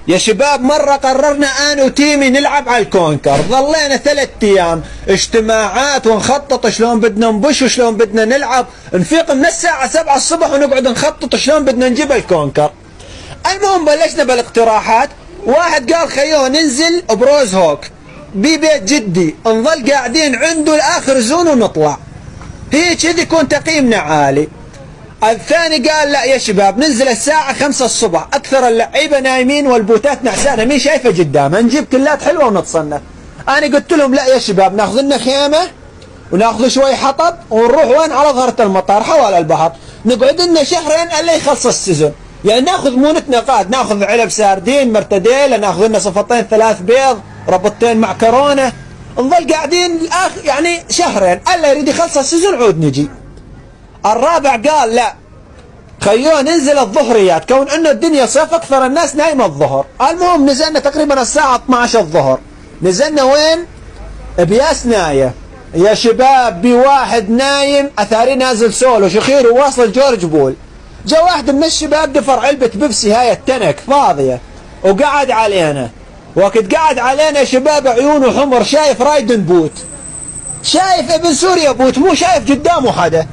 يا شباب مرة قررنا أنا وتيمي نلعب على الكونكر، ظلينا 3 أيام اجتماعات ونخطط شلون بدنا نبش وشلون بدنا نلعب، نفيق من الساعة 7 الصبح ونقعد نخطط شلون بدنا نجيب الكونكر. المهم بلشنا بالاقتراحات، واحد قال خيو ننزل بروز هوك ببيت جدي، نظل قاعدين عنده لآخر زون ونطلع، هي كذي يكون تقييمنا عالي. الثاني قال لا يا شباب ننزل الساعة 5 الصبح، أكثر اللعيبة نايمين والبوتات نعسانة مين شايفة قدامها، نجيب كلات حلوة ونتصنف. أنا قلت لهم لا يا شباب ناخذ لنا خيمة وناخذ شوي حطب ونروح وين على ظهرة المطار حوالي البحر، نقعد لنا شهرين الا يخلص السيزون، يعني ناخذ مونة نقاد، ناخذ علب ساردين مرتديلة، ناخذ لنا صفتين 3 بيض، ربطتين معكرونة، نظل قاعدين يعني شهرين الا يريد يخلص السيزون عود نجي. الرابع قال لا خيونا ننزل الظهريات، كون انه الدنيا صيف اكثر الناس نايمه الظهر. المهم نزلنا تقريبا الساعه 12 الظهر، نزلنا وين؟ بياس نايه يا شباب، بواحد نايم اثاري نازل سولو شخير وواصل جورج بول. جا واحد من الشباب دفر علبه بيبسي هاي التنك فاضيه وقعد علينا، وقت قعد علينا يا شباب عيونه حمر، شايف رايدن بوت، شايف ابن سوريا بوت، مو شايف قدامه حدا،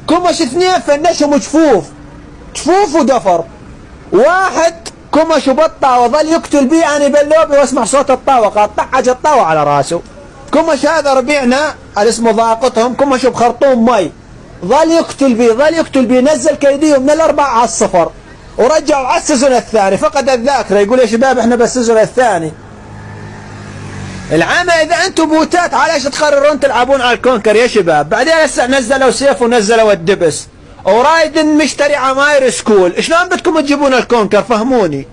كمش 2 فنشهم جفوف ودفر، واحد كمش وبطة وظل يقتل بي أنا باللوبي واسمع صوت الطاوة، طعج الطاوة على راسه. كمش هذا ربيعنا اللي اسمه ضاقتهم، كمش بخرطوم مي، ظل يقتل بي نزل كيديه من 4 على 0 ورجعوا على السيزون الثاني، فقد الذاكرة. يقول يا شباب احنا بالسيزون الثاني. العامة إذا أنتم بوتات علاش تقررون تلعبون على الكونكر يا شباب؟ بعدين هسه نزلوا سيف ونزلوا الدبس ورايدن مشتري عماير سكول، شلون بدكم تجيبون الكونكر؟ فهموني.